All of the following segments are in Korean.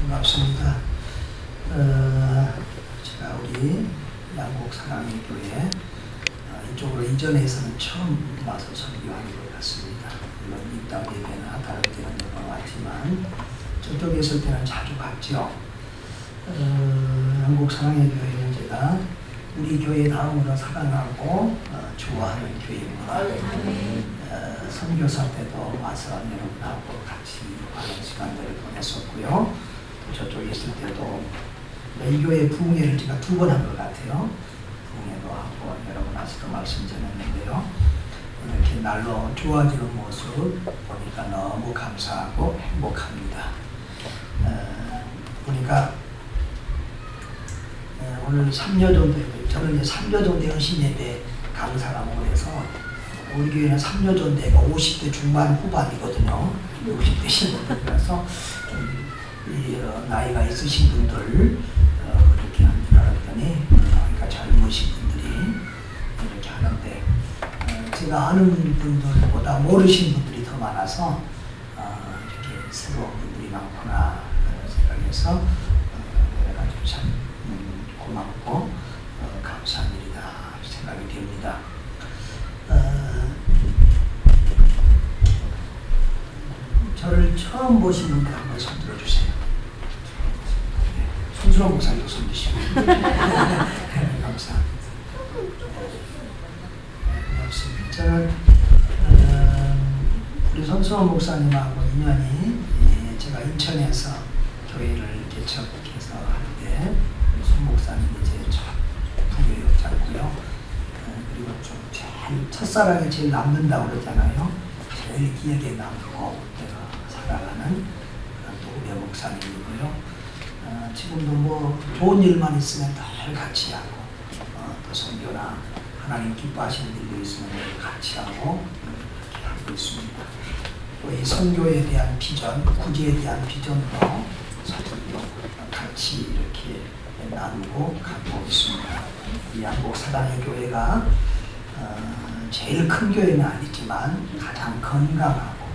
반갑습니다. 제가 우리 양곡 사랑의 교회 이쪽으로 이전에서는 처음 와서 설교하는 것 같습니다. 물론 입당 예배나 다른 때는 여러 번 왔지만 저쪽에 있을 때는 자주 갔죠. 양곡 사랑의 교회는 제가 우리 교회 다음으로 사랑하고 좋아하는 교회입니다. 선교사 때도 와서 여러분하고 같이 많은 시간들을 보냈었고요. 저쪽에 있을 때도 이 교회 부흥회를 제가 2번 한 것 같아요. 부흥회도 하고 여러 번 와서도 말씀 전했는데요. 이렇게 날로 좋아지는 모습 보니까 너무 감사하고 행복합니다. 보니까 오늘 3년 정도, 저는 이제 3년 정도 연신예배 강사가 오래서 우리 교회는 3년 정도가 50대 중반 후반이거든요. 60대 신분들이라서 좀 나이가 있으신 분들 이렇게 하는 줄 알았더니 그러니까 젊으신 분들이 이렇게 하는데 제가 아는 분들보다 모르신 분들이 더 많아서 이렇게 새로운 분들이 많구나 생각해서 그래가지고 참 고맙고 감사한 일이다 생각이 됩니다. 저를 처음 보신 분들 한번 손 들어주세요. 손수로 목사님도 손 드시고 감사합니다. 고맙습니다. 저는 우리 손수로 목사님하고 인연이 제가 인천에서 교회를 개척해서 하는데 손 목사님이 제 부교육자고요. 그리고 좀 제일 첫사랑이 제일 남는다고 그러잖아요. 제일 기억에 남고 내가 살아가는 또 우리 목사님이고요. 지금도 뭐 좋은 일만 있으면 늘 같이 하고 또 선교나 하나님 기뻐하시는 일도 있으면 같이 하고 이렇게 하고 있습니다. 또 이 선교에 대한 비전, 구제에 대한 비전도 서로 같이 이렇게 나누고 갖고 있습니다. 이 양곡 사랑의 교회가 제일 큰 교회는 아니지만 가장 건강하고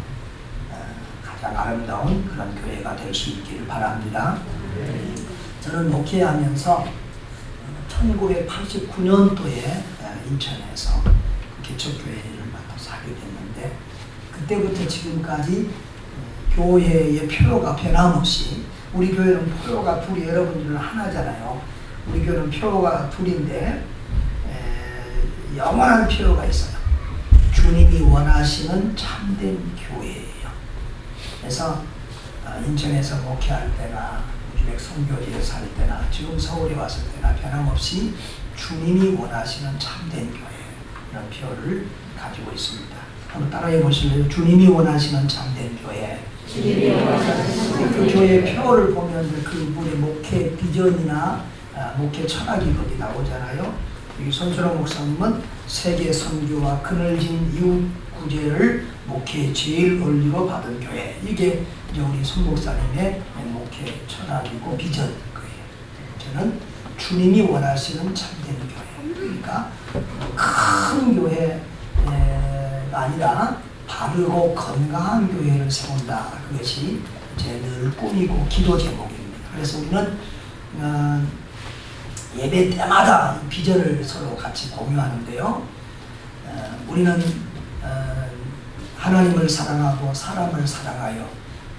가장 아름다운 그런 교회가 될 수 있기를 바랍니다. 저는 목회하면서 1989년도에 인천에서 개척교회를 맡아서 하게 됐는데 그때부터 지금까지 교회의 표로가 변함없이 우리 교회는 표로가 둘이 여러분들은 하나잖아요. 우리 교회는 표로가 둘인데 영원한 표로가 있어요. 주님이 원하시는 참된 교회예요. 그래서 인천에서 목회할 때나 우즈벡 선교지에 살 때나 지금 서울에 왔을 때나 변함없이 주님이 원하시는 참된 교회 이런 표를 가지고 있습니다. 한번 따라해 보실래요? 주님이 원하시는 참된 교회. 그 교회 표를 보면 그분의 목회 비전이나 목회 철학이 거기 나오잖아요. 여기 손수로 목사님은 세계 선교와 그늘진 이웃 구제를 목회의 제일 권리로 받은 교회. 이게 이제 우리 손 목사님의 목회 철학이고 비전인 거예요. 저는 주님이 원하시는 참된 교회. 그러니까 큰 교회가 아니라 바르고 건강한 교회를 세운다. 그것이 제 늘 꿈이고 기도 제목입니다. 그래서 우리는 예배 때마다 비전을 서로 같이 공유하는데요. 우리는 하나님을 사랑하고 사람을 사랑하여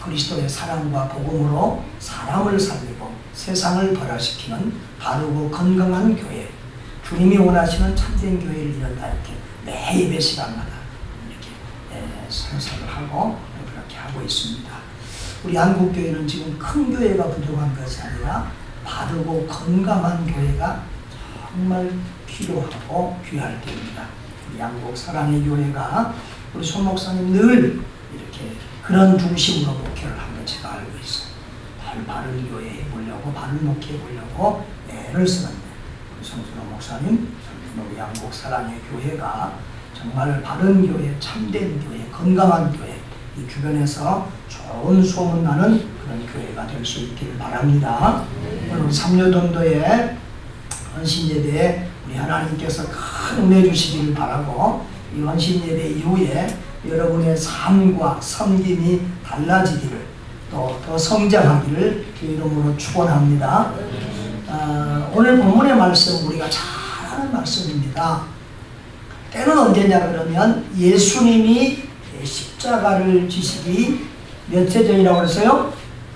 그리스도의 사랑과 복음으로 사람을 살리고 세상을 변화시키는 바르고 건강한 교회, 주님이 원하시는 참된 교회를 이룬다. 이렇게 매 예배 시간마다 이렇게 설사를 하고 그렇게 하고 있습니다. 우리 한국교회는 지금 큰 교회가 부족한 것이 아니라 바르고 건강한 교회가 정말 필요하고 귀할 때입니다. 우리 양곡 사랑의 교회가 우리 손 목사님 늘 이렇게 그런 중심으로 목회를 한 걸 제가 알고 있어요. 바른 교회에 보려고, 바른 목회에 보려고 애를 쓰는데 우리 손수로 목사님, 우리 양곡 사랑의 교회가 정말 바른 교회, 참된 교회, 건강한 교회, 이 주변에서 좋은 소문나는 그런 교회가 될 수 있기를 바랍니다. 오늘 삼려동도에 헌신예배에 우리 하나님께서 큰 은혜 주시기를 바라고, 이 헌신예배 이후에 여러분의 삶과 섬김이 달라지기를, 또 더 성장하기를 주 이름으로 축원합니다. 오늘 본문의 말씀 우리가 잘 아는 말씀입니다. 때는 언제냐 그러면 예수님이 십자가를 지시기 몇세 전이라고 그랬어요?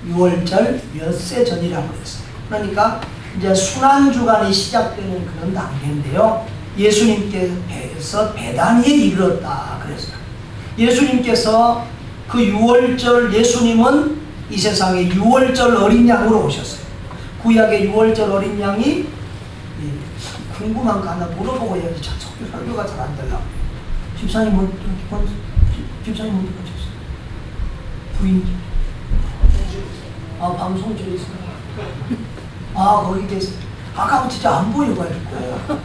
6월절 몇세 전이라고 그랬어요. 그러니까 이제 순환주간이 시작되는 그런 단계인데요. 예수님께서 베다니에 이르렀다 그랬어요. 예수님께서 그 6월절, 예수님은 이 세상에 6월절 어린 양으로 오셨어요. 구약의 6월절 어린 양이 궁금한 거 하나 물어보고 해야지 설교가 잘 안 되려고. 집사님 뭐 집사님 뭐 하셨어요? 부인. 방송국에 있어요. 거기 계세요. 아까 진짜 안 보여가지고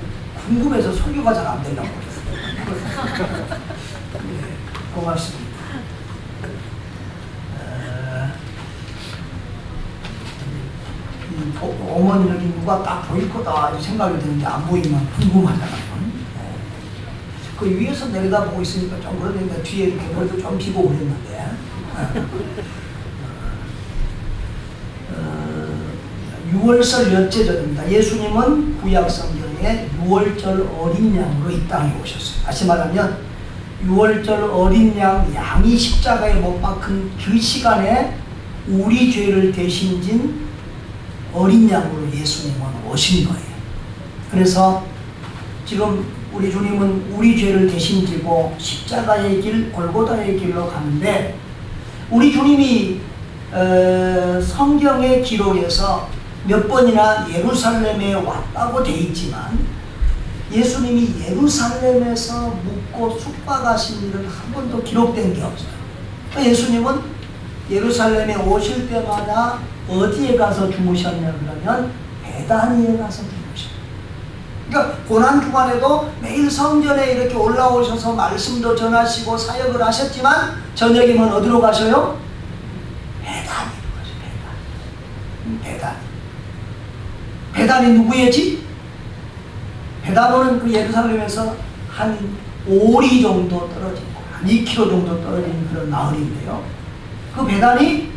궁금해서 설교가 잘 안 되려고 그랬어요. 네, 고맙습니다. 어머니 여기 누가 딱 보일 거다 생각이 드는데 안 보이면 궁금하잖아요. 네. 그 위에서 내려다보고 있으니까 좀 그러니까 뒤에 이렇게 머리도 좀 비고 그랬는데 6월절 몇째 절입니다. 예수님은 구약 성경에 6월절 어린 양으로 이 땅에 오셨어요. 다시 말하면 6월절 어린 양이 십자가에 못 박힌 그 시간에 우리 죄를 대신 진 어린 양으로 예수님은 오신 거예요. 그래서 지금 우리 주님은 우리 죄를 대신 지고 십자가의 길, 골고다의 길로 가는데, 우리 주님이 성경의 기록에서 몇 번이나 예루살렘에 왔다고 돼 있지만 예수님이 예루살렘에서 묵고 숙박하신 일은 한 번도 기록된 게 없어요. 예수님은 예루살렘에 오실 때마다 어디에 가서 주무셨냐 그러면 베다니에 가서 주무셨어요. 그러니까 고난주간에도 매일 성전에 이렇게 올라오셔서 말씀도 전하시고 사역을 하셨지만 저녁이면 어디로 가셔요? 베다니로 가셔요. 베다니. 베다니 누구의 집? 베다노는 그 예루살렘에서 한 5리 정도 떨어진, 한 2km 정도 떨어진 그런 마을인데요. 그 베다니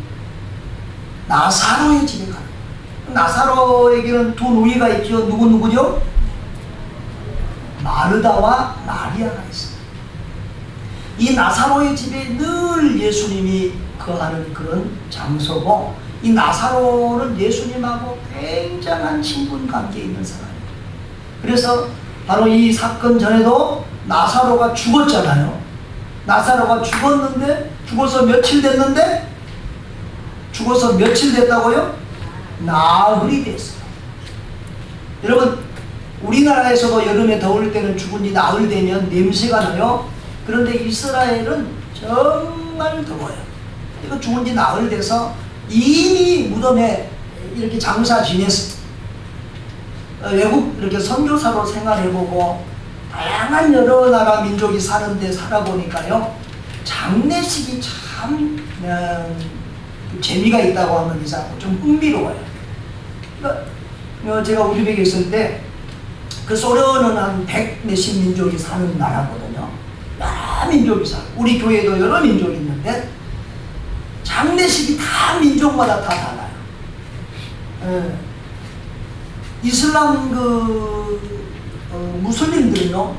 나사로의 집에 가요. 나사로에게는 두 누이가 있죠. 누구죠? 마르다와 마리아가 있어요. 이 나사로의 집에 늘 예수님이 거하는 그런 장소고, 이 나사로는 예수님하고 굉장한 친분 관계에 있는 사람이에요. 그래서 바로 이 사건 전에도 나사로가 죽었잖아요. 나사로가 죽었는데, 죽어서 며칠 됐는데, 죽어서 며칠 됐다고요? 나흘이 됐어요. 여러분, 우리나라에서도 여름에 더울 때는 죽은 지 나흘 되면 냄새가 나요. 그런데 이스라엘은 정말 더워요. 이거 죽은 지 나흘 돼서 이미 무덤에 이렇게 장사 지냈어요. 외국 이렇게 선교사로 생활해보고 다양한 여러 나라 민족이 사는데 살아보니까요, 장례식이 참 재미가 있다고 하면 이상하고 좀 흥미로워요. 그러니까 제가 우즈벡에 있을 때 그 소련은 한 100 몇십 민족이 사는 나라거든요. 여러 민족이 살아요. 우리 교회도 여러 민족이 있는데 장례식이 다 민족마다 다 달라요. 이슬람 무슬림들은요,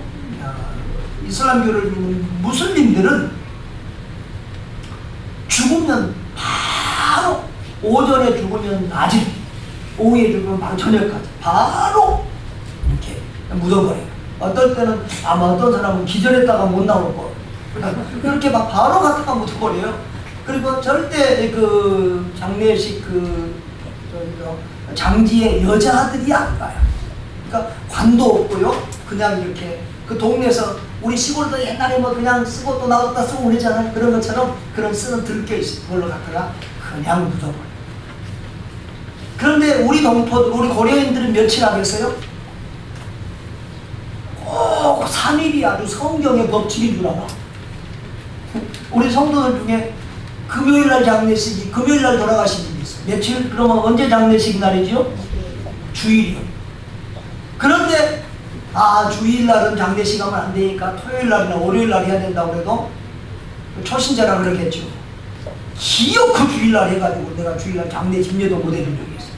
이슬람교를 믿는 무슬림들은 죽으면 바로, 오전에 죽으면 낮에, 오후에 죽으면 바로 저녁까지 바로 이렇게 묻어버려요. 어떨 때는 아마 어떤 사람은 기절했다가 못 나올 거, 그렇게 막 바로 갖다가 묻어버려요. 그리고 절대 그 장례식 장지에 여자들이 안 가요. 그러니까 관도 없고요. 그냥 이렇게 그 동네에서 우리 시골도 옛날에 뭐 그냥 쓰고 또 나왔다 쓰고 그러잖아요. 그런 것처럼 그런 쓰는 들켜 있어요. 그걸로 갖다가 그냥 묻어버려요. 그런데 우리 동포들, 우리 고려인들은 며칠 하겠어요? 꼭 3일이 아주 성경의 법칙인 줄 알아. 우리 성도들 중에 금요일날 장례식이, 금요일날 돌아가신 분이 있어요. 며칠? 그러면 언제 장례식 날이죠? 주일이요. 아, 주일날은 장례식 하면 안 되니까 토요일날이나 월요일날 해야 된다고 해도 초신자라 그러겠죠. 기어코 주일날 해가지고 내가 주일날 장례 집례도 못 해준 적이 있어요.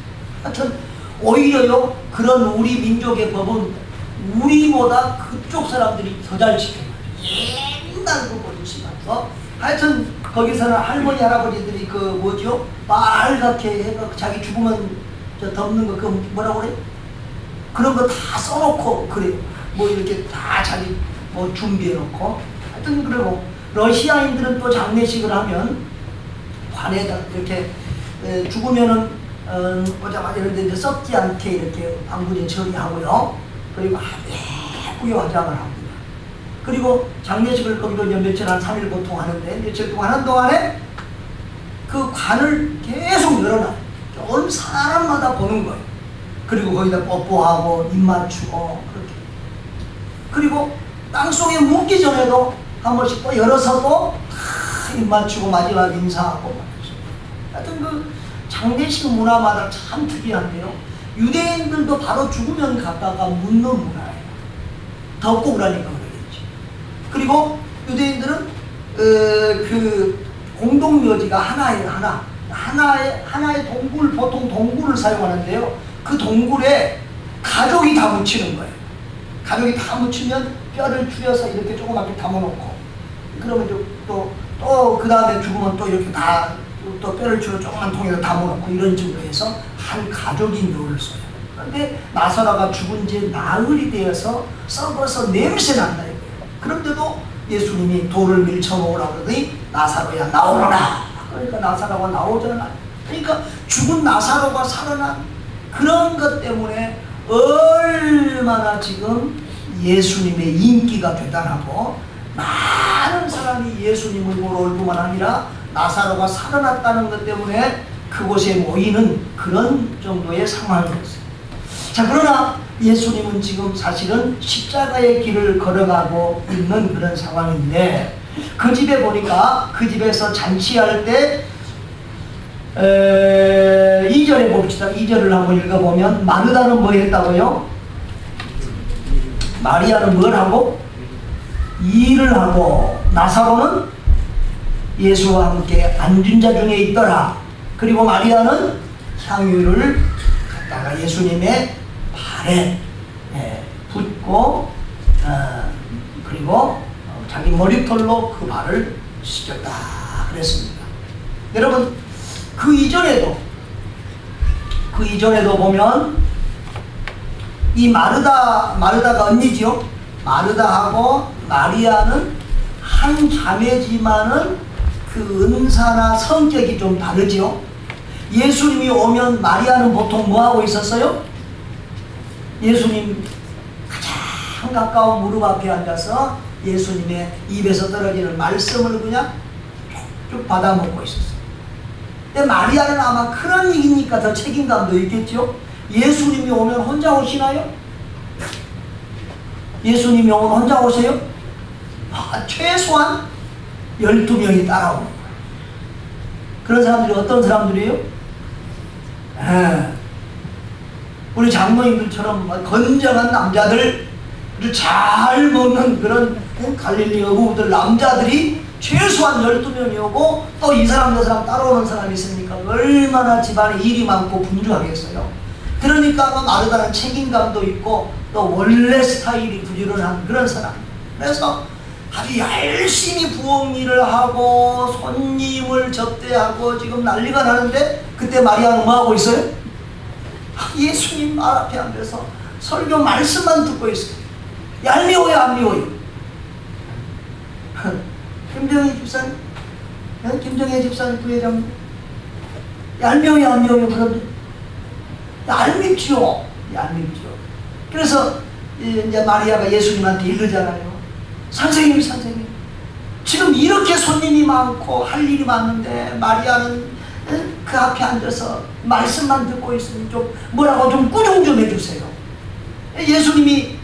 하여튼 오히려요, 그런 우리 민족의 법은 우리보다 그쪽 사람들이 더 잘 지켜요. 옛날 그 보시면서 하여튼 거기서는 할머니 할아버지들이 그 뭐죠? 빨갛게 해서 자기 죽으면 저 덮는 거 그거 뭐라고 그래? 그런 거 다 써놓고 그래요. 뭐 이렇게 다 자기 뭐 준비해놓고 하여튼 그러고 러시아인들은 또 장례식을 하면 관에다 이렇게 죽으면은 오자마자 이런데 이제 썩지 않게 이렇게 방부제 처리하고요. 그리고 예쁘게 화장을 합니다. 그리고 장례식을 거기도 이제 며칠 한 3일 보통 하는데 며칠 동안 하는 동안에 그 관을 계속 열어놔요. 온 사람마다 보는 거예요. 그리고 거기다 뽀뽀하고 입 맞추고 그렇게. 그리고 땅속에 묻기 전에도 한 번씩 또 열어서 또 입 맞추고 마지막 인사하고. 하여튼 그 장례식 문화마다 참 특이한데요. 유대인들도 바로 죽으면 갔다가 묻는 문화예요. 덮고 그러니까 그러겠지. 그리고 유대인들은 그 공동묘지가 하나예요. 하나의 동굴, 보통 동굴을 사용하는데요. 그 동굴에 가족이 다 묻히는 거예요. 가족이 다 묻히면 뼈를 추려서 이렇게 조그맣게 담아놓고, 그러면 또 그 다음에 죽으면 또 이렇게 다 또 뼈를 추려 조그만 통에다 담아놓고 이런 식으로 해서 한 가족이 묘를 써요. 그런데 나사로가 죽은 지 나흘이 되어서 썩어서 냄새 난다 이거예요. 그런데도 예수님이 돌을 밀쳐놓으라고 그러더니 나사로야 나오너라. 그러니까 나사로가 나오잖아. 그러니까 죽은 나사로가 살아난 그런 것 때문에 얼마나 지금 예수님의 인기가 대단하고 많은 사람이 예수님을 보러 올 뿐만 아니라 나사로가 살아났다는 것 때문에 그곳에 모이는 그런 정도의 상황이었어요. 자, 그러나 예수님은 지금 사실은 십자가의 길을 걸어가고 있는 그런 상황인데, 그 집에 보니까 그 집에서 잔치할 때 2절에 봅시다. 2절을 한번 읽어보면 마르다는 뭐 했다고요? 마리아는 뭘 하고? 일을 하고, 나사로는 예수와 함께 앉은 자 중에 있더라. 그리고 마리아는 향유를 갖다가 예수님의 발에 붓고 그리고 자기 머리털로 그 발을 씻겼다 그랬습니다. 여러분, 그 이전에도 보면 이 마르다가 언니지요. 마르다하고 마리아는 한 자매지만은 그 은사나 성격이 좀 다르지요. 예수님이 오면 마리아는 보통 뭐 하고 있었어요? 예수님 가장 가까운 무릎 앞에 앉아서 예수님의 입에서 떨어지는 말씀을 그냥 쭉 받아 먹고 있었어요. 근데 마리아는 아마 그런 일이니까 더 책임감도 있겠죠. 예수님이 오면 혼자 오시나요? 예수님이 오면 혼자 오세요? 최소한 12명이 따라오는 거예요. 그런 사람들이 어떤 사람들이에요? 우리 장로님들처럼 건장한 남자들, 잘 먹는 그런 갈릴리 어부들 남자들이 최소한 12명이 오고, 또 이 사람 저 사람 따라오는 사람이 있으니까 얼마나 집안에 일이 많고 분주하겠어요. 그러니까 마르다는 책임감도 있고 또 원래 스타일이 부지런한 그런 사람. 그래서 아주 열심히 부엌 일을 하고 손님을 접대하고 지금 난리가 나는데, 그때 마리아는 뭐 하고 있어요? 예수님 말 앞에 앉아서 설교 말씀만 듣고 있어요. 얄미워요, 안 미워요? 김정희 집사님, 김정희 집사님 부회장, 얄미워요, 안 미워요? 그런데 얄밉지요, 얄밉지요. 그래서 이제 마리아가 예수님한테 이르잖아요. 선생님, 지금 이렇게 손님이 많고 할 일이 많은데 마리아는 그 앞에 앉아서 말씀만 듣고 있으니 좀 뭐라고 좀 꾸중 좀 해주세요. 예수님이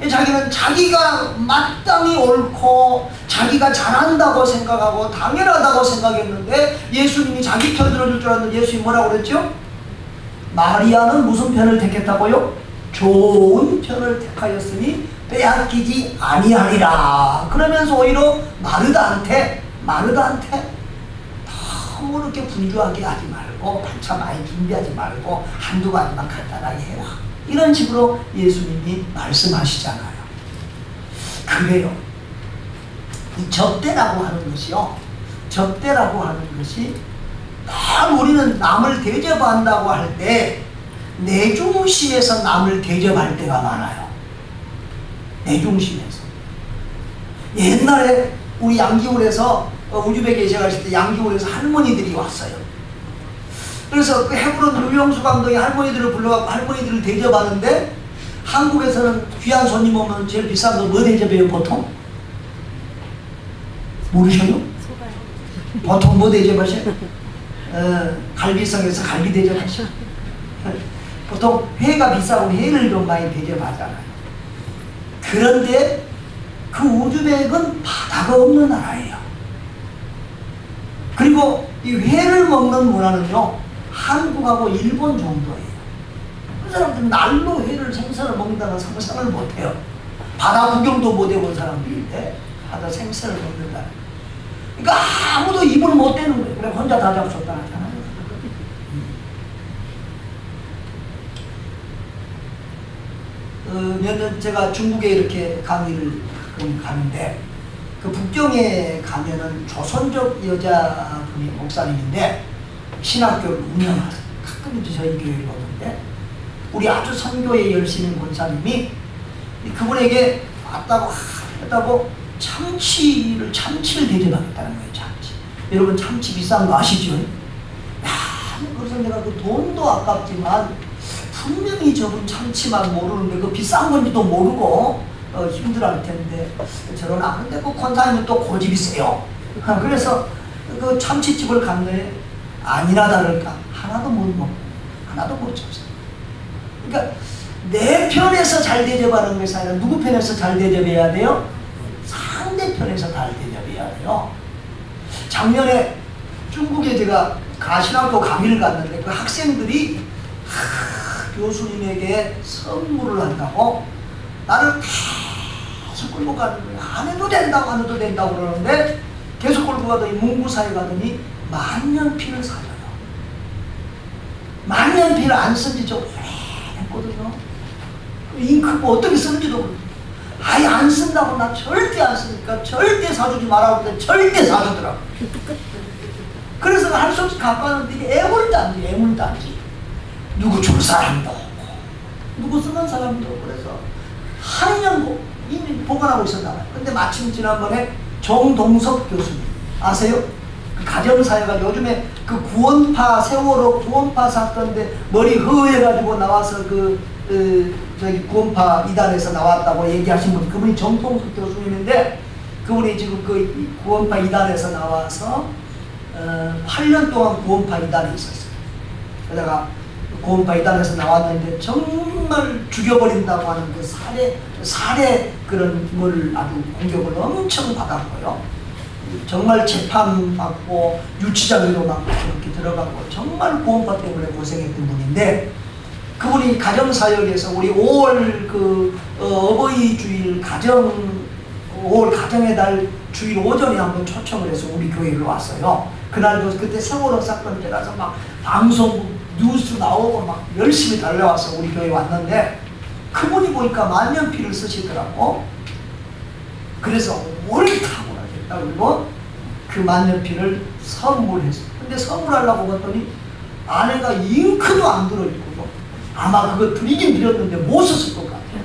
자기는 자기가 마땅히 옳고 자기가 잘한다고 생각하고 당연하다고 생각했는데, 예수님이 자기 편 들어줄 줄 알았는데 예수님이 뭐라고 그랬죠? 마리아는 무슨 편을 택했다고요? 좋은 편을 택하였으니 빼앗기지 아니하리라. 그러면서 오히려 마르다한테 너무 이렇게 분주하게 하지 말고 반찬 많이 준비하지 말고 한두 가지만 간단하게 해라. 이런 식으로 예수님이 말씀하시잖아요. 그래요. 이 접대라고 하는 것이요. 접대라고 하는 것이 우리는 남을 대접한다고 할 때 내중심에서 남을 대접할 때가 많아요. 내중심에서. 옛날에 우리 양기울에서 우리 집에 계셔가실 때 양기울에서 할머니들이 왔어요. 그래서 그 헤브론 유영수 감독이 할머니들을 불러갖고 할머니들을 대접하는데, 한국에서는 귀한 손님 오면 제일 비싼 거 뭐 대접해요 보통? 모르셔요? 보통 뭐 대접하셔요? 갈비성에서 갈비 대접하셔. 보통 회가 비싸고 회를 좀 많이 대접하잖아요. 그런데 그 우즈벡은 바다가 없는 나라예요. 그리고 이 회를 먹는 문화는요, 한국하고 일본 정도예요. 그 사람들은 날로 회를 생선을 먹는다는 상상을 못해요. 바다 구경도 못 해본 사람들인데 바다 생선을 먹는다. 그러니까 아무도 입을 못 대는 거예요. 그래 혼자 다 잡수었다 하잖아요. 몇 년 제가 중국에 이렇게 강의를 가는데, 그 북경에 가면은 조선족 여자분이 목사님인데 신학교를 운영하세요. 가끔 이제 저희 교회를 오는데, 우리 아주 선교에 열심인 권사님이 그분에게 왔다고 참치를 대접하겠다는 거예요. 참치. 여러분 참치 비싼 거 아시죠? 야, 그래서 내가 그 돈도 아깝지만 분명히 저분 참치만 모르는데 그 비싼 건지도 모르고 힘들어할 텐데, 저런 아는데 그 권사님은 또 고집이 세요. 그래서 그 참치집을 갔는데 아니나 다를까 하나도 못 먹고 하나도 못 잡았어요. 그러니까 내 편에서 잘 대접하는 것이 아니라 누구 편에서 잘 대접해야 돼요? 상대편에서 잘 대접해야 돼요. 작년에 중국에 제가 가신학교 강의를 갔는데 그 학생들이 교수님에게 선물을 한다고 나를 계속 끌고 가는 거예요. 안 해도 된다고 그러는데 계속 끌고 가더니 문구사에 가더니 만년필을 사줘요. 만년필을 안 쓴 지 좀 오래됐거든요. 잉크 뭐 어떻게 쓰는지도 모르고 아예 안 쓴다고 나 절대 안 쓰니까 절대 사주지 말라고 했는데 절대 사주더라고. 그래서 할 수 없이 갖고 왔는데 이게 애물단지 누구 줄 사람도 없고 누구 쓰는 사람도 없고 그래서 한 년 이미 보관하고 있었나 봐요. 근데 마침 지난번에 정동석 교수님 아세요? 그 가정사회가 요즘에 그 구원파 세월호 구원파 사건 때 머리 허해가지고 나와서 저기 구원파 이단에서 나왔다고 얘기하신 분, 그분이 정동석 교수님인데 그분이 지금 그 구원파 이단에서 나와서 8년 동안 구원파 이단에 있었어요. 그러다가 구원파 이단에서 나왔는데 정말 죽여버린다고 하는 그 살해 그런 걸 아주 공격을 엄청 받았고요. 정말 재판받고 유치장으로 막 그렇게 들어가고 정말 구원파 때문에 고생했던 분인데, 그분이 가정사역에서 우리 5월 어버이 주일 5월 가정의 달 주일 오전에 한번 초청을 해서 우리 교회로 왔어요. 그날도 그때 세월호 사건 때라서 막 방송 뉴스 나오고 막 열심히 달려와서 우리 교회에 왔는데, 그분이 보니까 만년필을 쓰시더라고. 그래서 옳다고 하겠다. 그리고 그 만년필을 선물했어요. 근데 선물하려고 봤더니 안에가 잉크도 안 들어있고 아마 그거 드리긴 드렸는데 못 썼을 것 같아요.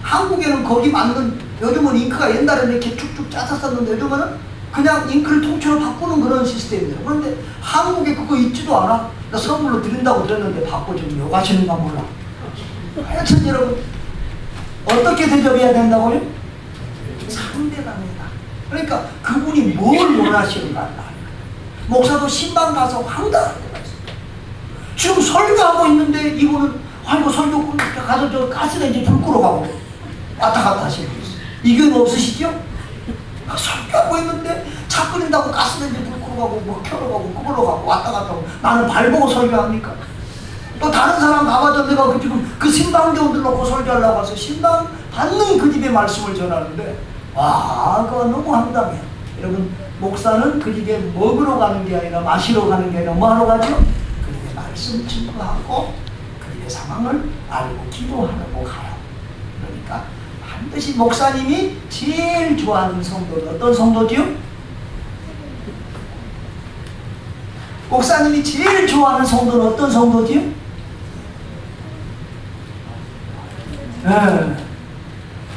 한국에는 거기 맞는, 요즘은 잉크가 옛날에는 이렇게 쭉쭉 짜서 썼는데 요즘은 그냥 잉크를 통째로 바꾸는 그런 시스템이에요. 그런데 한국에 그거 있지도 않아. 나 선물로 드린다고 들었는데 받고 지금 욕하시는가 몰라. 하여튼 여러분 어떻게 대접해야 된다고요? 상대방이다. 그러니까 그분이 뭘 원하시는가. 목사도 신방 가서 황당한 데가 있어요. 지금 설교하고 있는데 이분은 아이고 설교 가서 저 가스레인지 불 끄러가고 왔다 갔다 하시는 거 있어요. 이 교회는 없으시죠? 설교하고 있는데 차 끓인다고 가스레인지 불 끄러가고 뭐 켜러가고 그걸로 가고 왔다 갔다 하고 나는 발 보고 설교합니까? 또 다른 사람 가봐도 내가 지금 그 신방대원들 놓고 설교하려고 와서 신방 받는 그 집의 말씀을 전하는데, 와, 그거 너무 황당해요. 여러분, 목사는 그 집에 먹으러 가는 게 아니라 마시러 가는 게 아니라 뭐 하러 가죠? 그 집에 말씀 증거하고 그 집의 상황을 알고 기도하려고 가요. 그러니까 반드시 목사님이 제일 좋아하는 성도는 어떤 성도지요? 목사님이 제일 좋아하는 성도는 어떤 성도지요? 네.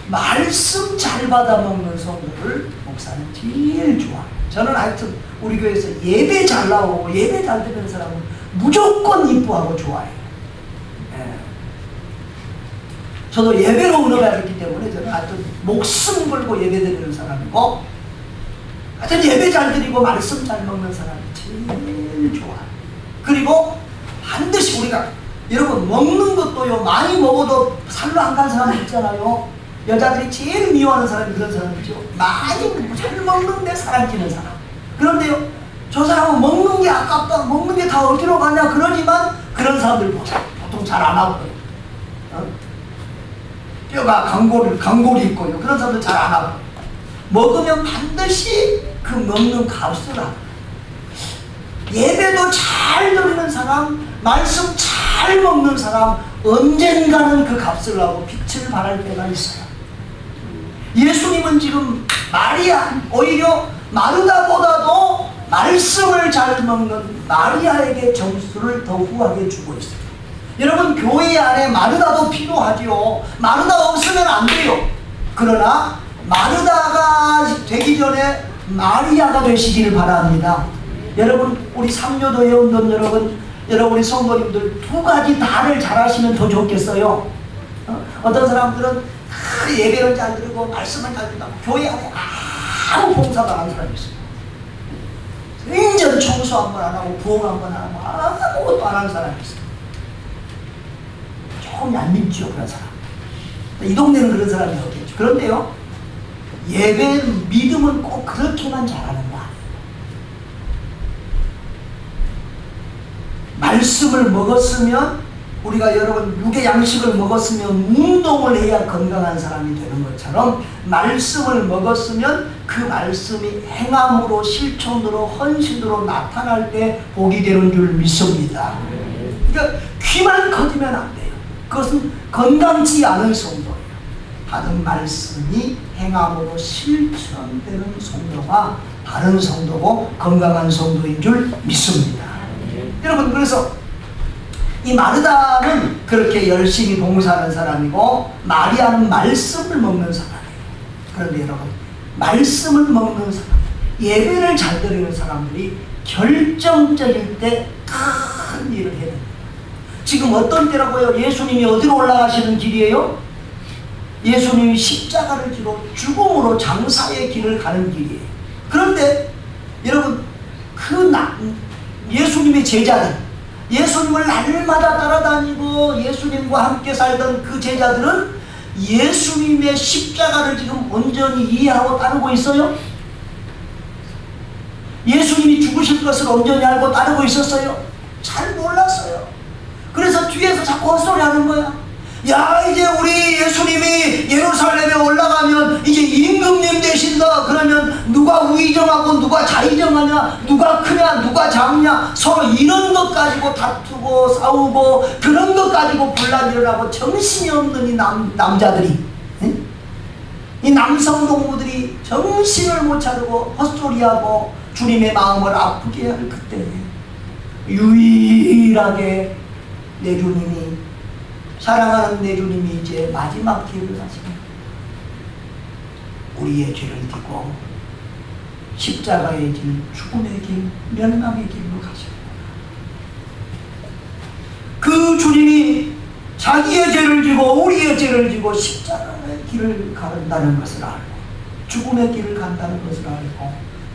말씀 잘 받아먹는 성도를 목사는 제일 좋아해요. 저는 하여튼 우리 교회에서 예배 잘 나오고 예배 잘 드리는 사람은 무조건 이뻐하고 좋아해요. 네. 저도 예배로 은혜가 있기 때문에 저는 하여튼 목숨 걸고 예배 드리는 사람이고, 하여튼 예배 잘 드리고 말씀 잘 먹는 사람이 제일 좋아요. 그리고 반드시 우리가, 여러분, 먹는 것도요, 많이 먹어도 살로 안 간 사람 있잖아요. 여자들이 제일 미워하는 사람이 그런 사람이죠. 많이 잘 먹는데 살안 찌는 사람. 그런데요, 저 사람은 먹는 게 아깝다, 먹는 게 다 어디로 가냐 그러지만 그런 사람들 보통 잘 안 하고요. 뼈가 강골이 있고요. 그런 사람들 잘 안 하고. 먹으면 반드시 그 먹는 값을 하고. 예배도 잘 드리는 사람, 말씀 잘 먹는 사람, 언젠가는 그 값을 하고 빛을 발할 때가 있어요. 예수님은 지금 오히려 마르다보다도 말씀을 잘 먹는 마리아에게 점수를 더 후하게 주고 있어요. 여러분, 교회 안에 마르다도 필요하지요. 마르다 없으면 안 돼요. 그러나 마르다가 되기 전에 마리아가 되시기를 바랍니다. 여러분, 우리 삼요도 회원들 여러분, 우리 성도님들 두 가지 다를 잘하시면 더 좋겠어요. 어떤 사람들은 예배를 잘 드리고 말씀을 잘 듣고 교회 안에 아무 봉사도 안 하는 사람이 있어요. 완전 청소 한 번 안 하고 부엌 한 번 안 하고 아무것도 안 하는 사람이 있어요. 조금 얄밉죠, 그런 사람. 이 동네는 그런 사람이 없겠죠. 그런데요, 예배 믿음은 꼭 그렇게만 잘하는 거 아니에요. 말씀을 먹었으면, 우리가 여러분 육의 양식을 먹었으면 운동을 해야 건강한 사람이 되는 것처럼, 말씀을 먹었으면 그 말씀이 행함으로 실천으로 헌신으로 나타날 때 복이 되는 줄 믿습니다. 그러니까 귀만 커지면 안 돼요. 그것은 건강치 않은 성도예요. 받은 말씀이 행함으로 실천되는 성도가 바른 성도고 건강한 성도인 줄 믿습니다. 여러분, 그래서 이 마르다는 그렇게 열심히 봉사하는 사람이고 마리아는 말씀을 먹는 사람이에요. 그런데 여러분, 말씀을 먹는 사람, 예배를 잘 드리는 사람들이 결정적일 때 큰 일을 해야 됩니다. 지금 어떤 때라고요? 예수님이 어디로 올라가시는 길이에요? 예수님이 십자가를 지고 죽음으로 장사의 길을 가는 길이에요. 그런데 여러분, 예수님의 제자들, 예수님을 날마다 따라다니고 예수님과 함께 살던 그 제자들은 예수님의 십자가를 지금 온전히 이해하고 따르고 있어요? 예수님이 죽으실 것을 온전히 알고 따르고 있었어요? 잘 몰랐어요. 그래서 뒤에서 자꾸 헛소리 하는 거야. 야, 이제 우리 예수님이 예루살렘에 올라가면 이제 임금님 되신다. 그러면 누가 우의정하고 누가 자의정하냐, 누가 크냐 누가 작냐, 서로 이런 것 가지고 다투고 싸우고 그런 것 가지고 분란 일어나고 정신이 없는 이 남자들이, 이 남성 동무들이 정신을 못 차리고 헛소리하고 주님의 마음을 아프게 할 그때 유일하게 내 주님이, 사랑하는 내 주님이 이제 마지막 기회를 가십니다. 우리의 죄를 지고 십자가의 길, 죽음의 길, 멸망의 길로 가십니다. 그 주님이 자기의 죄를 지고 우리의 죄를 지고 십자가의 길을 가른다는 것을 알고 죽음의 길을 간다는 것을 알고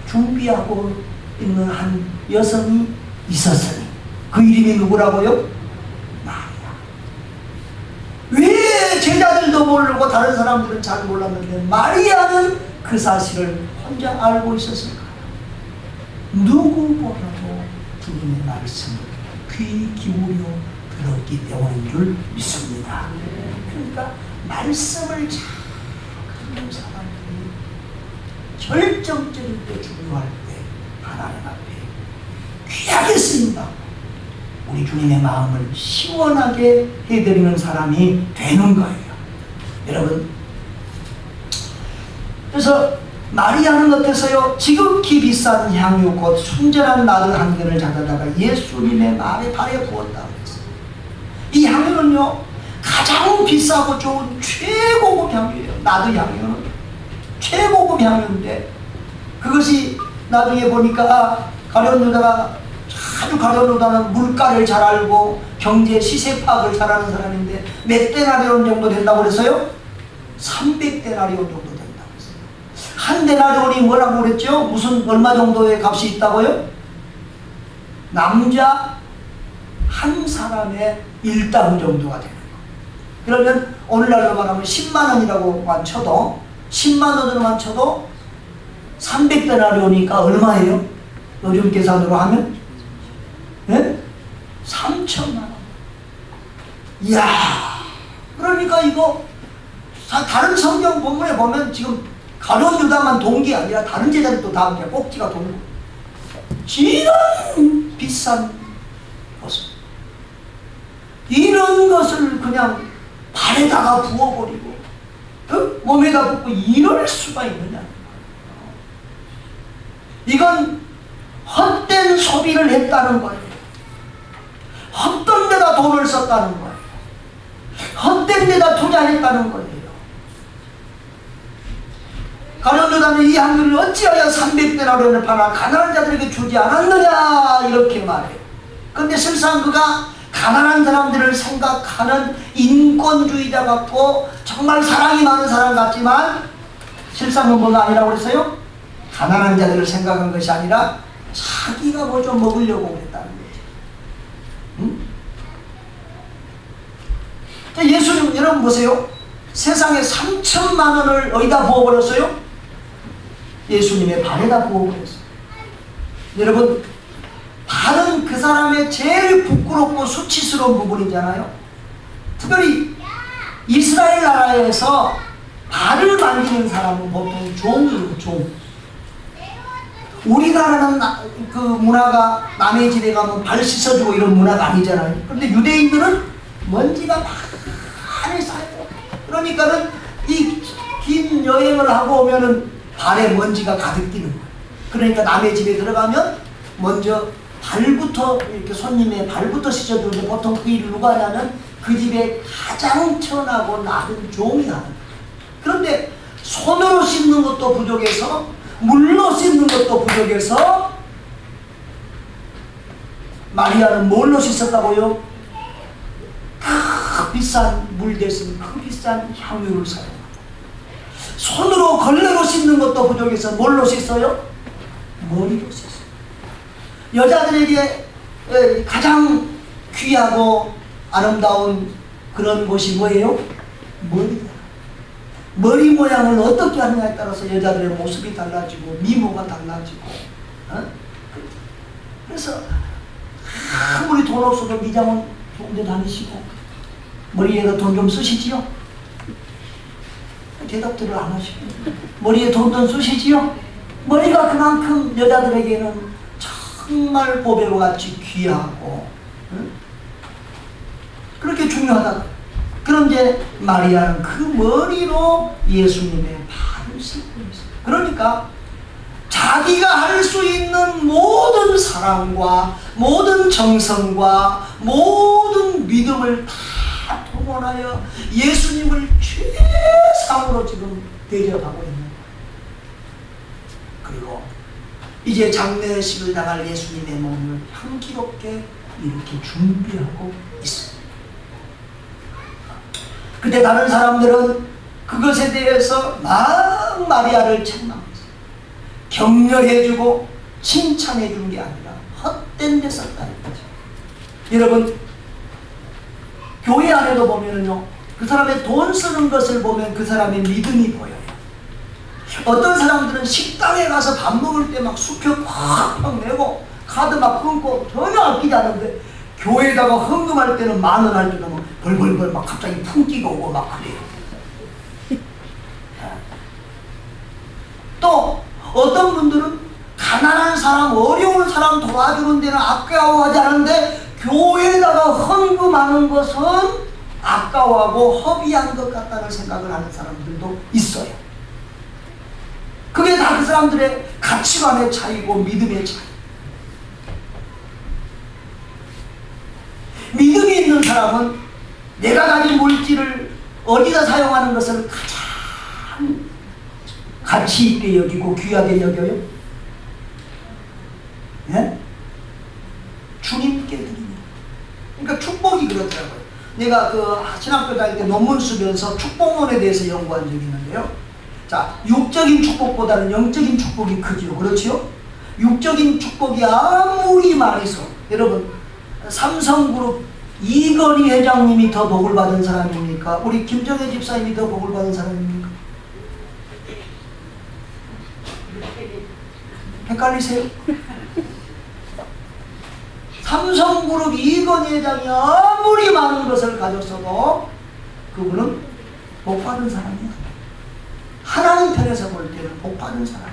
준비하고 있는 한 여성이 있었으니 그 이름이 누구라고요? 왜 제자들도 모르고 다른 사람들은 잘 몰랐는데 마리아는 그 사실을 혼자 알고 있었을까요? 누구보다도 주님의 말씀을 귀 기울여 들었기 때문인 줄 믿습니다. 그러니까 말씀을 잘 듣는 사람들이 결정적인 때, 중요할 때 하나님 앞에 귀하게 쓰인다고 우리 주님의 마음을 시원하게 해드리는 사람이 되는 거예요. 여러분, 그래서 마리아는 어때서요? 지극히 비싼 향유 곧 순전한 나드 한 견을 가져다가 예수님의 발에 부었다고 했어요. 이 향유는요 가장 비싸고 좋은 최고급 향유예요. 나드 향유는 최고급 향유인데, 그것이 나중에 보니까 가룟 유다가 아주 가룟 유다는 물가를 잘 알고 경제 시세 파악을 잘하는 사람인데 몇 데나리온 정도 된다고 그랬어요? 300데나리온 정도 된다고 했어요. 한 데나리온이 뭐라고 그랬죠? 무슨 얼마 정도의 값이 있다고요? 남자 한 사람의 일당 정도가 되는 거예요. 그러면 오늘날로 말하면 10만원이라고만 쳐도, 10만원으로만 쳐도 300데나리온이니까 얼마예요? 요즘 계산으로 하면? 네? 3천만원. 이야, 그러니까 이거 다른 성경 본문에 보면 지금 가룟 유다만 동기 아니라 다른 제자들도 다 꼭지가 동기. 이런 비싼 것을, 이런 것을 그냥 발에다가 부어버리고 몸에다 붓고 이럴 수가 있느냐. 이건 헛된 소비를 했다는 거예요. 헛된 데다 돈을 썼다는 거예요. 헛된 데다 투자했다는 거예요. 가룟 유다는 이 향유를 어찌하여 300데나리온을 팔아 가난한 자들에게 주지 않았느냐 이렇게 말해요. 그런데 실상 그가 가난한 사람들을 생각하는 인권주의자 같고 정말 사랑이 많은 사람 같지만 실상은 뭐가 아니라고 그랬어요? 가난한 자들을 생각한 것이 아니라 자기가 뭐 좀 먹으려고 그랬다는 거죠. 응? 예수님, 여러분 보세요. 세상에 3천만 원을 어디다 부어버렸어요? 예수님의 발에다 부어버렸어요. 여러분, 발은 그 사람의 제일 부끄럽고 수치스러운 부분이잖아요. 특별히 이스라엘 나라에서 발을 만지는 사람은 보통 종이에요, 종. 우리나라는 그 문화가 남의 집에 가면 발 씻어주고 이런 문화가 아니잖아요. 그런데 유대인들은 먼지가 많이 쌓여요. 그러니까는 이 긴 여행을 하고 오면은 발에 먼지가 가득 끼는 거예요. 그러니까 남의 집에 들어가면 먼저 발부터, 이렇게 손님의 발부터 씻어주는데 보통 그 일을 누가 하냐면 그 집에 가장 천하고 낮은 종이 하는 거예요. 그런데 손으로 씻는 것도 부족해서, 물로 씻는 것도 부족해서 마리아는 뭘로 씻었다고요? 그 비싼 물 대신 그 비싼 향유를 사용합니다. 손으로 걸레로 씻는 것도 부족해서 뭘로 씻어요? 머리로 씻어요. 여자들에게 가장 귀하고 아름다운 그런 곳이 뭐예요? 머리다. 머리 모양을 어떻게 하느냐에 따라서 여자들의 모습이 달라지고 미모가 달라지고. 그래서 아무리 돈 없어도 미장원 좋은데 다니시고 머리에다 돈 좀 쓰시지요? 대답들을 안 하시고 머리에 돈 좀 쓰시지요? 머리가 그만큼 여자들에게는 정말 보배로 같이 귀하고 그렇게 중요하다. 그런데 마리아는 그 머리로 예수님의 발을 씻고 있어요. 그러니까 자기가 할 수 있는 모든 사랑과 모든 정성과 모든 믿음을 다 동원하여 예수님을 최상으로 지금 대접하고 있는 거예요. 그리고 이제 장례식을 당할 예수님의 몸을 향기롭게 이렇게 준비하고 있습니다. 그때 다른 사람들은 그것에 대해서 막 마리아를 책망했어요. 격려해주고 칭찬해준 게 아니라 헛된 데 썼다는 거죠. 여러분, 교회 안에도 보면은요, 그 사람의 돈 쓰는 것을 보면 그 사람의 믿음이 보여요. 어떤 사람들은 식당에 가서 밥 먹을 때 막 수표 팍팍 내고 카드 막 끊고 전혀 아끼지 않는데, 교회에다가 헌금할 때는 10,000원 할 때는 뭐 벌벌벌 막 갑자기 풍기가 오고 막 그래요. 또 어떤 분들은 가난한 사람, 어려운 사람 도와주는 데는 아까워하지 않은데 교회에다가 헌금하는 것은 아까워하고 허비한 것 같다는 생각을 하는 사람들도 있어요. 그게 다 그 사람들의 가치관의 차이고 믿음의 차이. 믿음이 있는 사람은 내가 가진 물질을 어디다 사용하는 것을 가장 가치 있게 여기고 귀하게 여겨요? 예? 주님께 드립니다. 그러니까 축복이 그렇더라고요. 내가 신학교 다닐 때 논문 쓰면서 축복론에 대해서 연구한 적이 있는데요. 자, 육적인 축복보다는 영적인 축복이 크죠. 그렇죠? 육적인 축복이 아무리 많이 있어. 여러분, 삼성그룹 이건희 회장님이 더 복을 받은 사람입니까? 우리 김정혜 집사님이 더 복을 받은 사람입니까? 헷갈리세요? 삼성그룹 이건희 회장이 아무리 많은 것을 가졌어도 그분은 복 받은 사람이야. 하나님 편에서 볼 때는 복 받은 사람이야.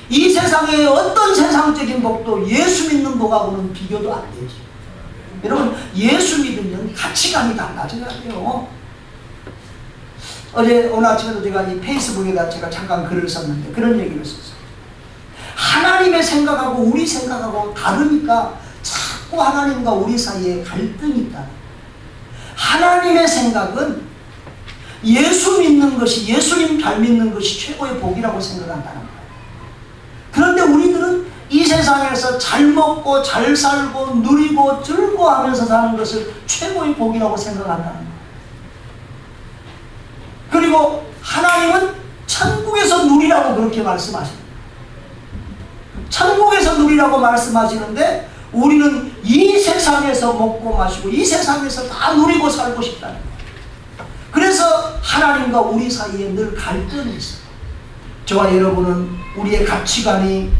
이 세상의 어떤 세상적인 복도 예수 믿는 복하고는 비교도 안 되지. 여러분, 예수 믿으면 가치관이 달라져야 돼요. 오늘 아침에도 제가 이 페이스북에다 제가 잠깐 글을 썼는데 그런 얘기를 썼어요. 하나님의 생각하고 우리 생각하고 다르니까 자꾸 하나님과 우리 사이에 갈등이 있다. 하나님의 생각은 예수 믿는 것이, 예수님 잘 믿는 것이 최고의 복이라고 생각한다는 거예요. 그런데 우리들은 이 세상에서 잘 먹고 잘 살고 누리고 즐거워하면서 사는 것을 최고의 복이라고 생각한다는 거예요. 그리고 하나님은 천국에서 누리라고 그렇게 말씀하십니다. 천국에서 누리라고 말씀하시는데 우리는 이 세상에서 먹고 마시고 이 세상에서 다 누리고 살고 싶다는 거예요. 그래서 하나님과 우리 사이에 늘 갈등이 있어요. 저와 여러분은 우리의 가치관이,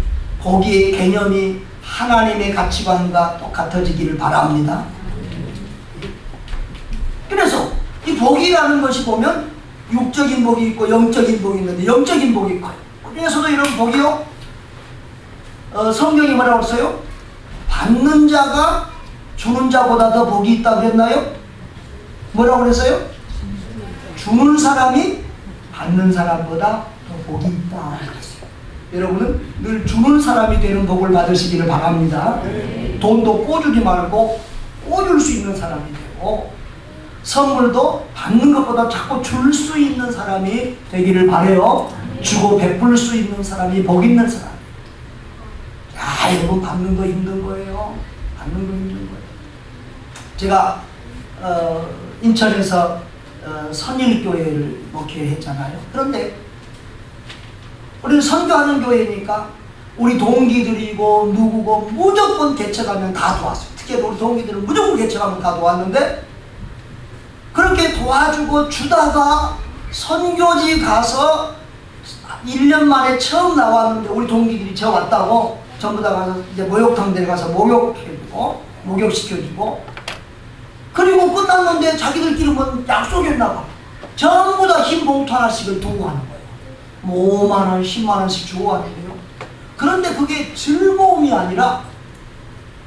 복의 개념이 하나님의 가치관과 똑같아지기를 바랍니다. 그래서 이 복이라는 것이 보면 육적인 복이 있고 영적인 복이 있는데 영적인 복이 있고, 그래서도 이런 복이요, 성경이 뭐라고 했어요? 받는 자가 주는 자보다 더 복이 있다고 그랬나요? 뭐라고 그랬어요? 주는 사람이 받는 사람보다 더 복이 있다. 여러분은 늘 주는 사람이 되는 복을 받으시기를 바랍니다. 돈도 꿔주지 말고 꿔줄 수 있는 사람이 되고, 선물도 받는 것보다 자꾸 줄 수 있는 사람이 되기를 바라요. 주고 베풀 수 있는 사람이 복 있는 사람. 야, 여러분, 받는 거 힘든 거예요. 받는 거 힘든 거예요. 제가 인천에서 선일교회를 목회했잖아요. 그런데 우리는 선교하는 교회니까 우리 동기들이고 누구고 무조건 개척하면 다 도왔어요. 특히 우리 동기들은 무조건 개척하면 다 도왔는데, 그렇게 도와주고 주다가 선교지 가서 1년 만에 처음 나왔는데 우리 동기들이 저 왔다고 전부 다 가서 이제 목욕탕 데려가서 목욕해주고 목욕시켜주고, 그리고 끝났는데 자기들끼리 뭐 약속했나 봐. 전부 다 흰 봉투 하나씩을 두고 가는 거예요. 뭐 5만원, 10만원씩 주고 가는데요. 그런데 그게 즐거움이 아니라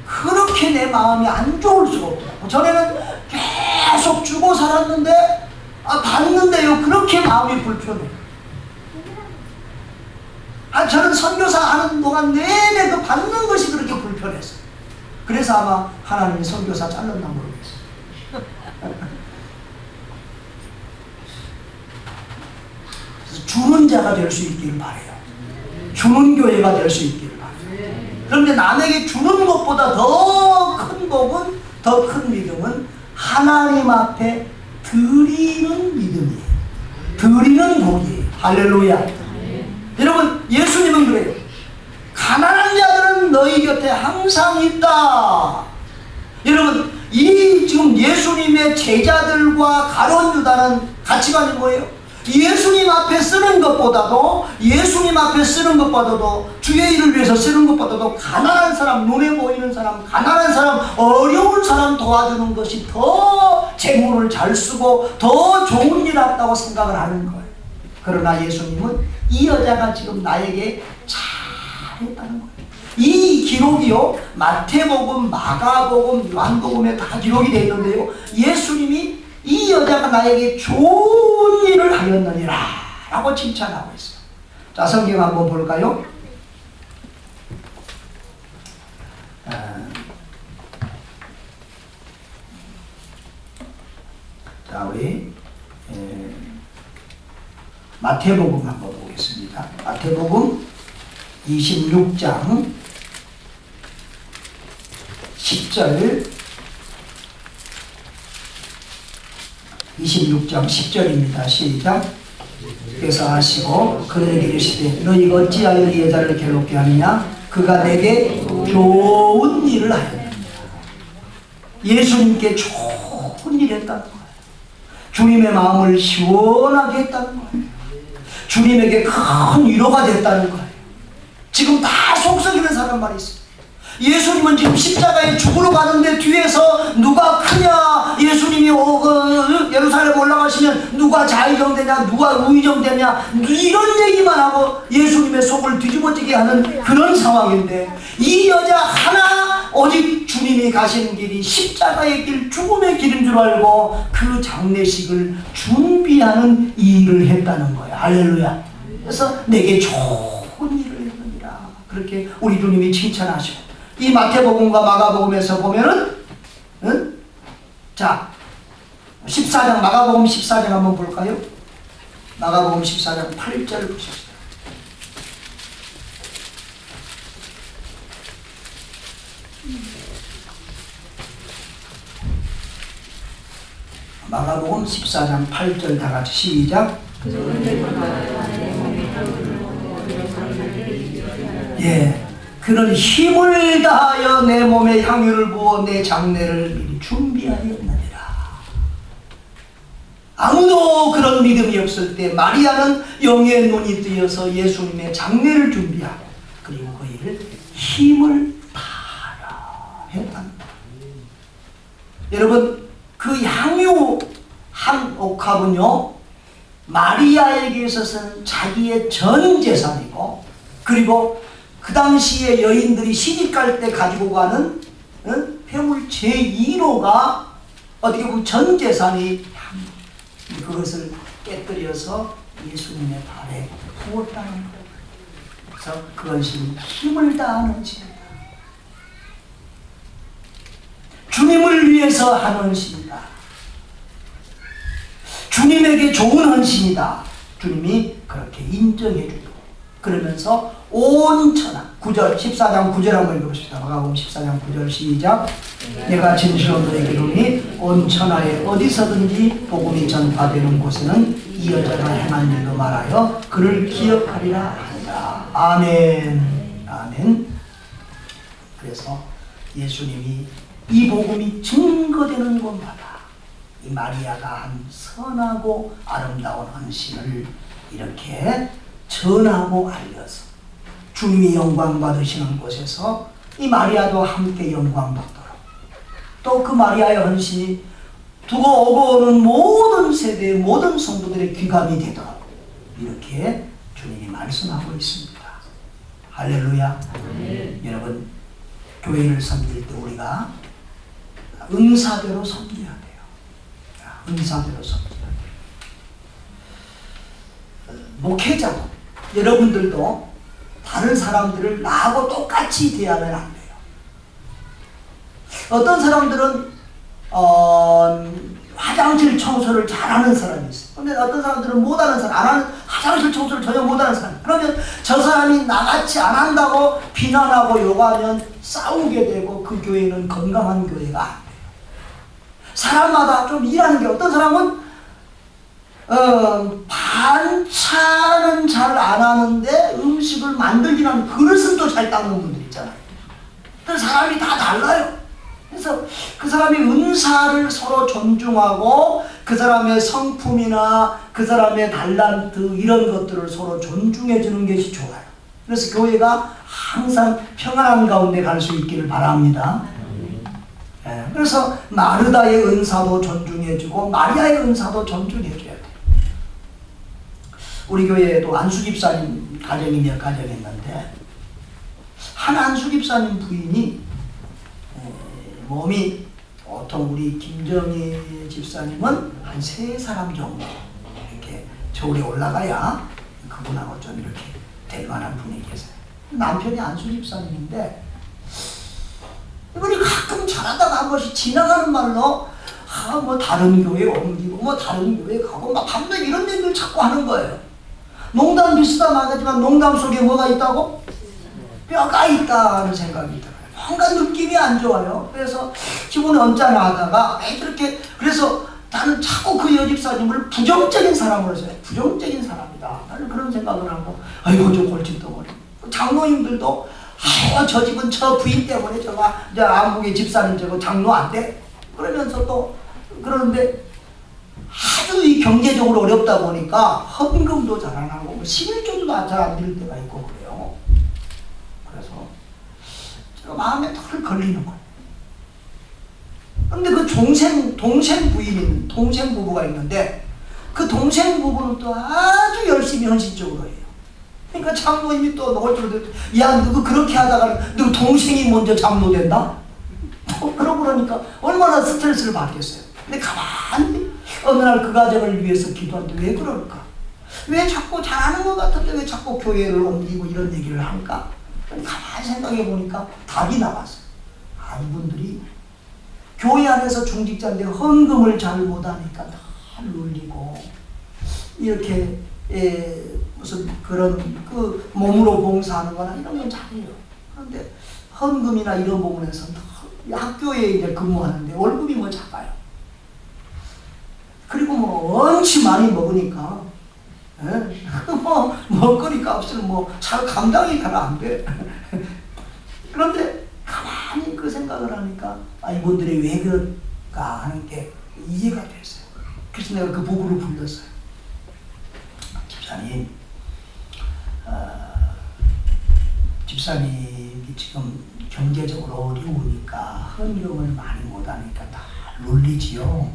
그렇게 내 마음이 안 좋을 수가 없더라고요. 전에는 계속 주고 살았는데 받는데요, 그렇게 마음이 불편해요. 저는 선교사 하는 동안 내내 그 받는 것이 그렇게 불편했어요. 그래서 아마 하나님이 선교사 잘랐나 모르겠어요. 그래서 주는 자가 될 수 있기를 바라요. 주는 교회가 될 수 있기를 바라요. 그런데 남에게 주는 것보다 더 큰 복은, 더 큰 믿음은 하나님 앞에 드리는 믿음이에요. 드리는 복이에요. 할렐루야. 여러분, 예수님은 그래요. 가난한 자들은 너희 곁에 항상 있다. 여러분, 이 지금 예수님의 제자들과 가룟 유다는 가치관이 뭐예요? 예수님 앞에 쓰는 것보다도 주의 일을 위해서 쓰는 것보다도 가난한 사람, 눈에 보이는 사람, 가난한 사람, 어려운 사람 도와주는 것이 더 재물을 잘 쓰고 더 좋은 일 같다고 생각을 하는 거예요. 그러나 예수님은 이 여자가 지금 나에게 잘했다는 거예요. 이 기록이요, 마태복음, 마가복음, 요한복음에 다 기록이 되어 있는데요, 예수님이 이 여자가 나에게 좋은 일을 하였느니라 라고 칭찬하고 있어요. 자, 성경 한번 볼까요? 자, 우리 마태복음 한번 보겠습니다. 마태복음 26장 10절, 26장 10절입니다. 시작. 그래서 하시고 그들에게 이르시되 너희가 어찌하여 이 여자를 괴롭게 하느냐? 그가 내게 좋은 일을 하였느니라. 예수님께 좋은 일을 했다는 거예요. 주님의 마음을 시원하게 했다는 거예요. 주님에게 큰 위로가 됐다는 거예요. 지금 다 속썩이는 사람 말이 있어요. 예수님은 지금 십자가에 죽으러 가는데 뒤에서 누가 크냐, 예수님이 예루살렘 올라가시면 누가 좌의정되냐, 누가 우의정되냐, 이런 얘기만 하고 예수님의 속을 뒤집어지게 하는 그런 상황인데, 이 여자 하나 오직 주님이 가시는 길이 십자가의 길, 죽음의 길인 줄 알고 그 장례식을 준비하는 일을 했다는 거예요. 할렐루야. 그래서 내게 좋은 일을 했느니라, 그렇게 우리 주님이 칭찬하시고, 이 마태복음과 마가복음에서 보면은, 자, 14장, 마가복음 14장 한번 볼까요? 마가복음 14장 8절 보십시다. 마가복음 14장 8절 다 같이 시작. 예. 그는 힘을 다하여 내 몸에 향유를 부어 내 장례를 미리 준비하였느니라. 아무도 그런 믿음이 없을 때 마리아는 영의 눈이 뜨여서 예수님의 장례를 준비하고, 그리고 그 일을 힘을 다하라 했답니다. 여러분, 그 향유 한 옥합은요, 마리아에게 있어서는 자기의 전 재산이고, 그리고 그 당시에 여인들이 시집갈 때 가지고 가는 폐물 제1호가 어떻게 보면 전 재산이 향유, 그것을 깨뜨려서 예수님의 발에 부었다는 거예요. 그래서 그것이 힘을 다하는 시입니다. 주님을 위해서 하는 헌신이다. 주님에게 좋은 헌신이다. 주님이 그렇게 인정해 주고, 그러면서 온 천하, 9절, 14장 9절 한번 읽어봅시다. 마가복음 14장 9절 시작. 내가 진실로 너에게 이르노니 온 천하에 어디서든지 복음이 전파되는 곳에는 이 여자가 행한 일로 말하여 그를 기억하리라 한다. 아멘. 아멘. 그래서 예수님이 이 복음이 증거되는 곳마다 이 마리아가 한 선하고 아름다운 헌신을 이렇게 전하고 알려서 주님이 영광 받으시는 곳에서 이 마리아도 함께 영광 받도록, 또 그 마리아의 헌신이 두고 오고 오는 모든 세대의 모든 성도들의 귀감이 되도록 이렇게 주님이 말씀하고 있습니다. 할렐루야. 여러분, 교회를 섬길 때 우리가 은사대로 섬겨야 돼요. 은사대로 섬겨야 돼요. 목회자도, 여러분들도 다른 사람들을 나하고 똑같이 대하면 안 돼요. 어떤 사람들은 화장실 청소를 잘하는 사람이 있어요. 근데 어떤 사람들은 못하는 사람, 안 하는, 화장실 청소를 전혀 못하는 사람. 그러면 저 사람이 나같이 안 한다고 비난하고 욕하면 싸우게 되고 그 교회는 건강한 교회가 안 돼요. 사람마다 좀 일하는 게, 어떤 사람은 반찬은 잘 안 하는데 음식을 만들긴 하는, 그릇은 또 잘 닦는 분들 있잖아요. 사람이 다 달라요. 그래서 그 사람의 은사를 서로 존중하고 그 사람의 성품이나 그 사람의 달란트 이런 것들을 서로 존중해 주는 것이 좋아요. 그래서 교회가 항상 평안한 가운데 갈 수 있기를 바랍니다. 그래서 마르다의 은사도 존중해주고 마리아의 은사도 존중해줘야 돼요. 우리 교회에도 안수 집사님 가정이 몇 가정 있는데 한 안수 집사님 부인이 몸이 보통 우리 김정희 집사님은 한 3사람 정도 이렇게 저울에 올라가야 그분하고 좀 이렇게 될 만한 분이 계세요. 남편이 안수 집사님인데 이분이 가끔 잘하다가 한 번씩 지나가는 말로 뭐 다른 교회 옮기고 뭐 다른 교회 가고 막 밤낮 이런 얘기를 자꾸 하는 거예요. 농담 비슷한 말이지만 농담 속에 뭐가 있다고? 뼈가 있다는 생각이 들어요. 뭔가 느낌이 안 좋아요. 그래서 기분이 언짢아 하다가 이렇게 그래서 나는 자꾸 그 여집사님을 부정적인 사람으로 써요. 부정적인 사람이다. 나는 그런 생각을 하고 아이고 저 골칫덩어리. 장로님들도 아유 저 집은 저 부인 때문에 저가 이제 안국의 집사님 저거 장로 안 돼? 그러면서 또 그러는데 아주 이 경제적으로 어렵다 보니까 헌금도 잘 안 하고 11조도 잘 안 드릴 때가 있고 그래요. 그래서 제가 마음에 덜 걸리는 거예요. 근데 그 동생 부인인 동생 부부가 있는데 그 동생 부부는 또 아주 열심히 헌신적으로 해요. 그러니까 장로님이 또 놓을 줄 야 누구 그렇게 하다가 너 동생이 먼저 장로 된다? 그러고 그러니까 얼마나 스트레스를 받겠어요. 근데 가만히 어느 날 그 가정을 위해서 기도하는데 왜 그럴까? 왜 자꾸 잘하는 것 같은데 왜 자꾸 교회를 옮기고 이런 얘기를 할까? 가만히 생각해 보니까 답이 나왔어요. 아 이분들이 교회 안에서 중직자인데 헌금을 잘 못하니까 다 눌리고 이렇게 무슨 그런 그 몸으로 봉사하는 거나 이런 건 잘해요. 그런데 헌금이나 이런 부분에서 학교에 이제 근무하는데 월급이 뭐 작아요. 그리고 뭐 엄청 많이 먹으니까 뭐 먹거리 값을 뭐 잘 감당이 잘 안 돼. 그런데 가만히 그 생각을 하니까 아 이분들이 왜 그럴까 하는 게 이해가 됐어요. 그래서 내가 그 부부를 불렀어요. 집사님, 집사님이 지금 경제적으로 어려우니까 헌금을 많이 못하니까 다 놀리지요.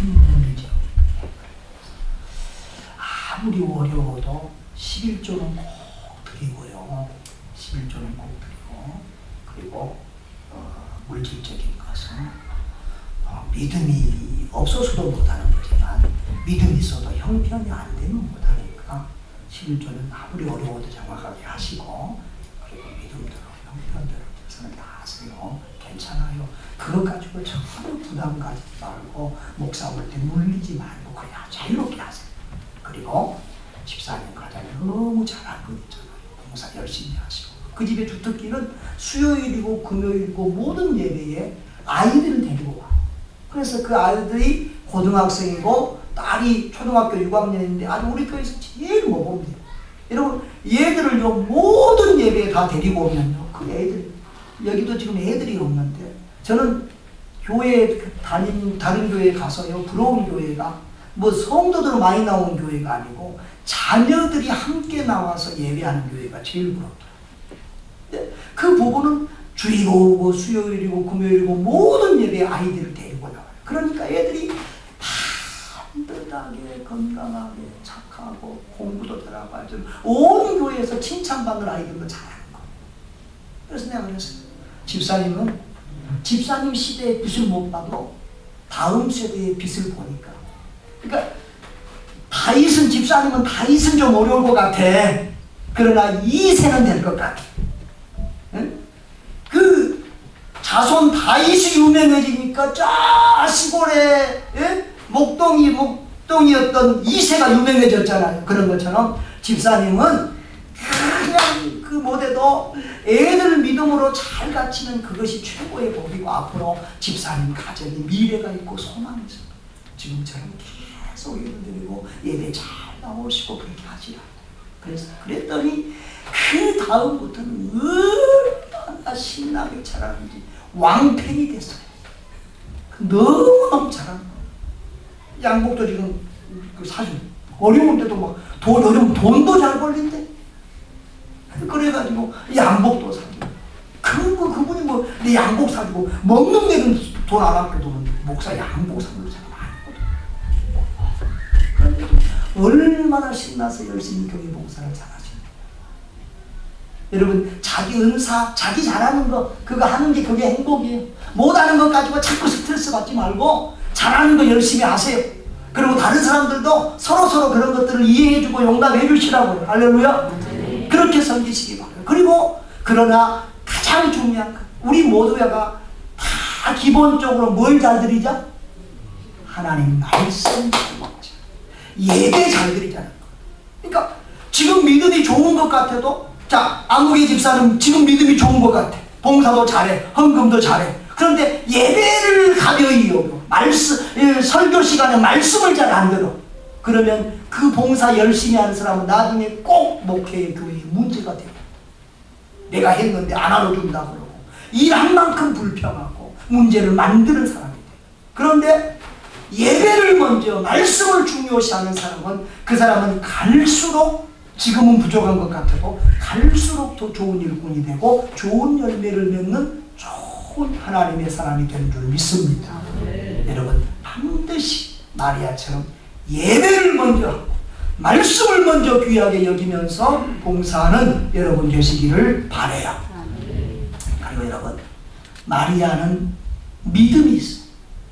놀리죠. 아무리 어려워도 11조는 꼭 드리고요. 11조는 꼭 드리고 그리고 물질적인 것은 믿음이 없어서도 못하는 거지만 믿음이 있어도 형편이 안 되면 못하니까 11조는 아무리 어려워도 정확하게 하시고 그리고 믿음대로 형편대로 최선을 다하세요. 괜찮아요. 그것 가지고 전혀 부담 가지지 말고 목사 볼 때 물리지 말고 그냥 자유롭게 하세요. 그리고 집사님 가정이 너무 잘한 분 있잖아요. 봉사 열심히 하시고 그 집의 주특기는 수요일이고 금요일이고 모든 예배에 아이들을 데리고 와요. 그래서 그 아이들이 고등학생이고 딸이 초등학교 6학년인데 아주 우리 교회에서 제일 모범이에요. 여러분 얘들을요 모든 예배에 다 데리고 오면요 그 애들 여기도 지금 애들이 없는데 저는 교회 다른 교회에 가서요 부러운 교회가 뭐 성도들 많이 나온 교회가 아니고 자녀들이 함께 나와서 예배하는 교회가 제일 부럽더라고요. 그 부부는 주일이고 오고 수요일이고 금요일이고 모든 예배에 아이들을 데리고 나와요. 그러니까 애들이 반듯하게 건강하게 착하고 공부도 잘하고 아주 온 교회에서 칭찬받는 아이들도 잘하는 거예요. 그래서 내가 그랬어요. 집사님은 집사님 시대의 빛을 못 봐도 다음 세대의 빛을 보니까 그러니까 다윗은 집사님은 다윗은 좀 어려울 것 같아. 그러나 이세는 될 것 같아. 응? 그 자손 다윗이 유명해지니까 저 시골에 목동이었던 이세가 유명해졌잖아요. 그런 것처럼 집사님은 그냥 그 못해도 애들 믿음으로 잘 갖추는 그것이 최고의 복이고 앞으로 집사님 가정이 미래가 있고 소망이 있어요. 지금처럼 계속 예배드리고 예배 잘 나오시고 그렇게 하시라. 그랬더니 그 다음부터는 얼마나 신나게 자라는지 왕팬이 됐어요. 너무너무 잘하는 거예요. 양복도 지금 사실 어려운데도 막 어려우면 돈도 잘 벌린대. 그래가지고 양복도 사주고 그분이 뭐 내 양복 사주고 먹는 데는 돈 안 아껴도 목사 양복 사주는 사람 많거든. 그런데 얼마나 신나서 열심히 교회 봉사를 잘하십니까? 여러분, 자기 은사, 자기 잘하는 거 그거 하는 게 그게 행복이에요. 못하는 것 가지고 자꾸 스트레스 받지 말고 잘하는 거 열심히 하세요. 그리고 다른 사람들도 서로 그런 것들을 이해해주고 용납해 주시라고요. 할렐루야. 그렇게 섬기시기 바라요. 그리고 그러나 가장 중요한 거, 우리 모두가 다 기본적으로 뭘 잘 드리죠? 하나님 말씀 잘 먹자. 예배 잘 드리자는 거. 그러니까 지금 믿음이 좋은 것 같아도, 자, 안국의 집사는 지금 믿음이 좋은 것 같아. 봉사도 잘해, 헌금도 잘해. 그런데 예배를 가벼이 여겨. 설교 시간에 말씀을 잘 안 들어. 그러면 그 봉사 열심히 하는 사람은 나중에 꼭 목회의 교회에 문제가 돼요. 내가 했는데 안 알아준다 그러고 일한 만큼 불평하고 문제를 만드는 사람이 돼요. 그런데 예배를 먼저 말씀을 중요시하는 사람은 그 사람은 갈수록 지금은 부족한 것 같아도 갈수록 더 좋은 일꾼이 되고 좋은 열매를 맺는 좋은 하나님의 사람이 되는 줄 믿습니다. 여러분, 반드시 마리아처럼 예배를 먼저 하고 말씀을 먼저 귀하게 여기면서 봉사하는 여러분 되시기를 바라요. 그리고 여러분, 마리아는 믿음이 있어.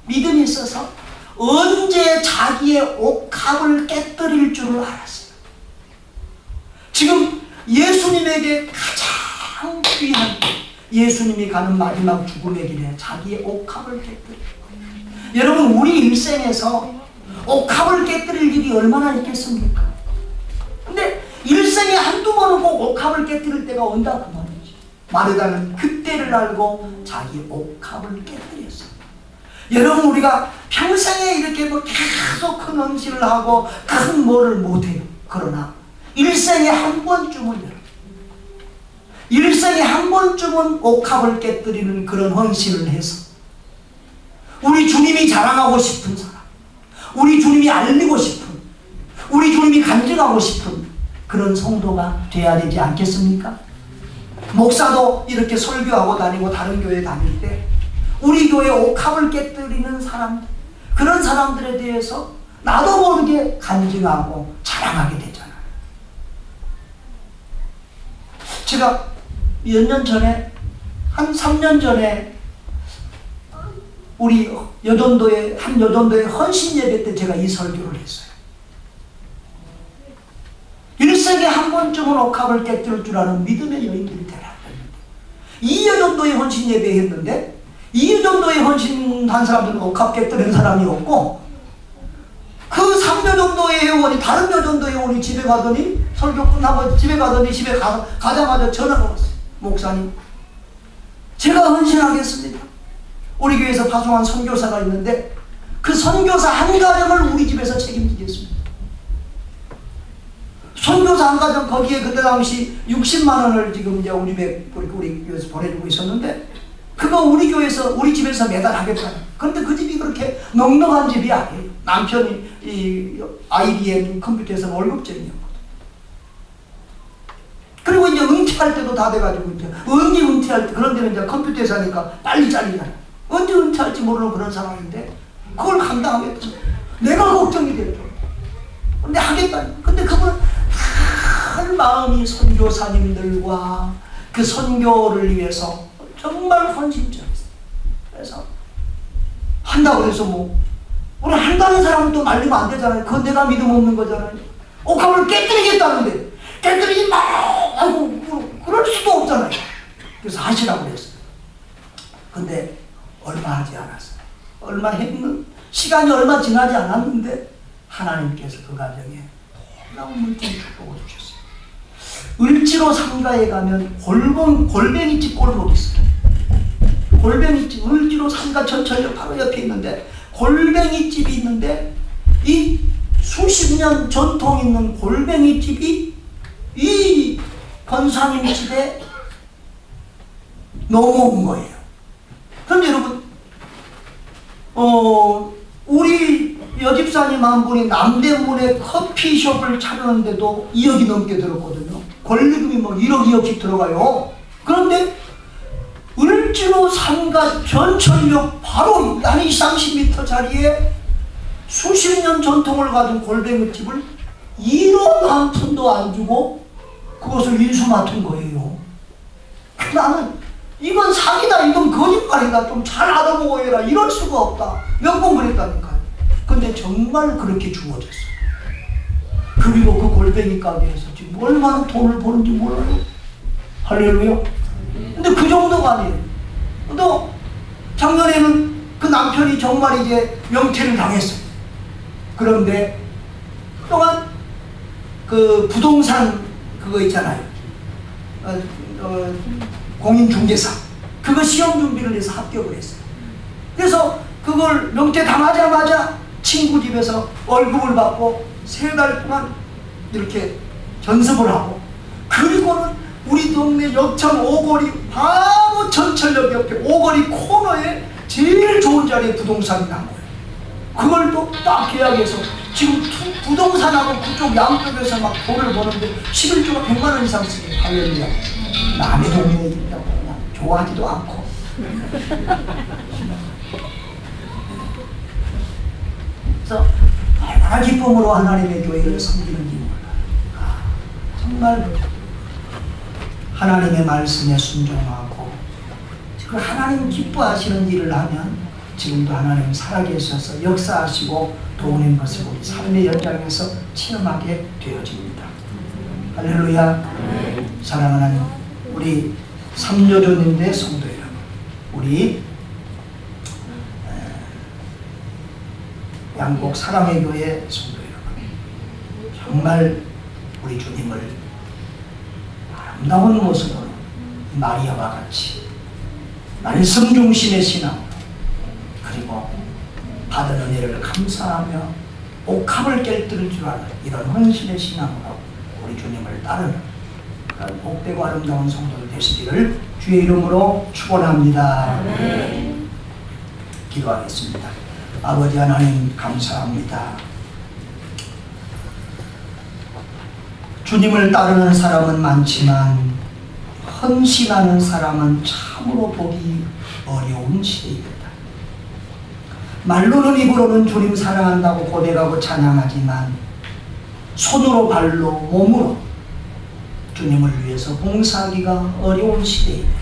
믿음이 있어서 언제 자기의 옥합을 깨뜨릴 줄을 알았어요. 지금 예수님에게 가장 귀한 예수님이 가는 마지막 죽음의 길에 자기의 옥합을 깨뜨릴 거예요. 여러분, 우리 일생에서 옥합을 깨뜨릴 일이 얼마나 있겠습니까? 근데 일생에 한두 번은 꼭 옥합을 깨뜨릴 때가 온다 그 말이지. 마르다는 그때를 알고 자기 옥합을 깨뜨렸어요. 여러분, 우리가 평생에 이렇게 뭐 계속 큰 헌신을 하고 큰 뭐를 못해요. 그러나 일생에 한 번쯤은 일생에 한 번쯤은 옥합을 깨뜨리는 그런 헌신을 해서 우리 주님이 자랑하고 싶은 사람, 우리 주님이 알리고 싶은, 우리 주님이 간증하고 싶은 그런 성도가 돼야 되지 않겠습니까? 목사도 이렇게 설교하고 다니고 다른 교회 다닐 때 우리 교회 옥합을 깨뜨리는 사람들, 그런 사람들에 대해서 나도 모르게 간증하고 자랑하게 되잖아요. 제가 몇 년 전에, 한 3년 전에 우리 여전도의 헌신 예배 때 제가 이 설교를 했어요. 일생에 한 번쯤은 옥합을 깨뜨릴 줄 아는 믿음의 여인들이 되라. 이 여전도의 헌신 예배 했는데 이 여전도의 헌신한 사람들은 옥합 깨뜨린 사람이 없고 그 3여전도의 회원이 다른 여전도의 회원이 집에 가더니 설교 끝나고 집에 가더니 집에 가자마자 전화가 왔어요. 목사님, 제가 헌신하겠습니다. 우리 교회에서 파송한 선교사가 있는데 그 선교사 한 가정을 우리 집에서 책임지겠습니다. 선교사 한 가정, 거기에 그때 당시 60만 원을 지금 이제 우리 교회에서 보내주고 있었는데 그거 우리 교회에서, 우리 집에서 매달 하겠다. 그런데 그 집이 그렇게 넉넉한 집이 아니에요. 남편이 이 IBM 컴퓨터에서 월급쟁이였거든. 그리고 이제 은퇴할 때도 다 돼가지고 이제 언제 은퇴할 때, 그런 데는 이제 컴퓨터에서 하니까 빨리 잘리잖아. 언제 은퇴할지 모르는 그런 상황인데 그걸 감당하겠다. 내가 걱정이 되죠. 근데 하겠다. 근데 그분은 큰 마음이 선교사님들과 그 선교를 위해서 정말 헌신적이었어요. 그래서 한다고 해서 뭐 우리 한다는 사람은 또 말리면 안 되잖아요. 그건 내가 믿음 없는 거잖아요. 옥합을 깨뜨리겠다는데 깨뜨리지 마! 아이고, 그럴 수도 없잖아요. 그래서 하시라고 그랬어요. 근데 얼마 하지 않았어요. 얼마 했는, 시간이 얼마 지나지 않았는데 하나님께서 그 가정에 놀라운 물질 축복을 주셨어요. 을지로 상가에 가면 골뱅이집 골목이 있어요. 골뱅이집, 을지로 상가 전철역 바로 옆에 있는데 골뱅이집이 있는데 이 수십 년 전통 있는 골뱅이집이 이 권사님 집에 넘어온 거예요. 그럼 여러분, 우리 여집사님 한 분이 남대문에 커피숍을 차렸는데도 2억이 넘게 들었거든요. 권리금이 뭐 1억, 2억씩 들어가요. 그런데 을지로 상가 전철역 바로 한 20, 30m 자리에 수십 년 전통을 가진 골뱅이집을 1원 한 푼도 안 주고 그것을 인수 맡은 거예요. 나는 이건 사기다, 이건 거짓말이다, 좀 잘 알아보고 해라, 이럴 수가 없다. 몇 번 그랬다니까요. 근데 정말 그렇게 주어졌어요. 그리고 그 골뱅이 가게에서 지금 얼마나 돈을 버는지 몰라요. 할렐루야. 근데 그 정도가 아니에요. 또 작년에는 그 남편이 정말 이제 명퇴를 당했어요. 그런데 또한 그 부동산 그거 있잖아요. 공인중개사 그거 시험 준비를 해서 합격을 했어요. 그래서 그걸 명퇴 당하자마자 친구 집에서 월급을 받고 3달 동안 이렇게 전습을 하고, 그리고는 우리 동네 역천 오거리 바로 전철역 옆에 오거리 코너에 제일 좋은 자리에 부동산이 난 거예요. 그걸 또 딱 계약해서 지금 부동산하고 그쪽 양쪽에서 막 돈을 버는데 11조가 100만 원 이상 쓰게. 할렐루야. 남의 동네에 있다고 그냥 좋아하지도 않고. 그래서 얼마나 기쁨으로 하나님의 교회를 섬기는지 몰라요. 정말 하나님의 말씀에 순종하고 그 하나님 기뻐하시는 일을 하면 지금도 하나님 살아계셔서 역사하시고 도우는 것을 우리 삶의 현장에서 체험하게 되어집니다. 할렐루야. 사랑하는 우리 삼여조님대 성도 여러분, 우리 양곡 사랑의 교회 성도 여러분, 정말 우리 주님을 아름다운 모습으로 마리아와 같이 말씀 중심의 신앙, 그리고 받은 은혜를 감사하며 옥합을 깨뜨릴 줄 아는 이런 헌신의 신앙으로 우리 주님을 따르는 그런 복되고 아름다운 성도들 되시기를 주의 이름으로 축원합니다. 기도하겠습니다. 아버지 하나님 감사합니다. 주님을 따르는 사람은 많지만 헌신하는 사람은 참으로 보기 어려운 시대입니다. 말로는 입으로는 주님 사랑한다고 고백하고 찬양하지만 손으로 발로 몸으로 주님을 위해서 봉사하기가 어려운 시대입니다.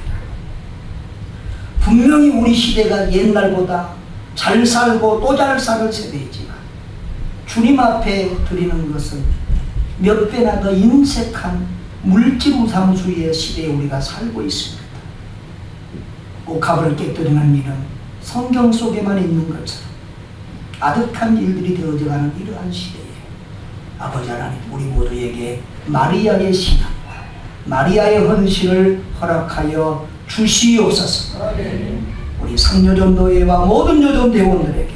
분명히 우리 시대가 옛날보다 잘 살고 또 잘 살 세대이지만 주님 앞에 드리는 것은 몇 배나 더 인색한 물질 우상주의의 시대에 우리가 살고 있습니다. 옥합을 깨뜨리는 일은 성경 속에만 있는 것처럼 아득한 일들이 되어져가는 이러한 시대에 아버지 하나님, 우리 모두에게 마리아의 신앙과 마리아의 헌신을 허락하여 주시옵소서. 우리 상여전도회와 모든 여전대원들에게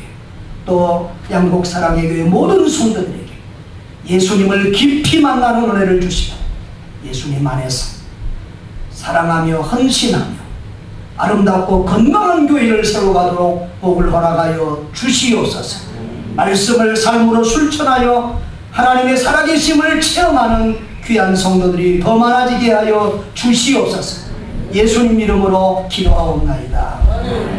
또 양곡 사랑의 교회 모든 성도들에게 예수님을 깊이 만나는 은혜를 주시고 예수님 안에서 사랑하며 헌신하며 아름답고 건강한 교회를 세워가도록 복을 허락하여 주시옵소서. 말씀을 삶으로 실천하여 하나님의 살아계심을 체험하는 귀한 성도들이 더 많아지게 하여 주시옵소서. 예수님 이름으로 기도하옵나이다.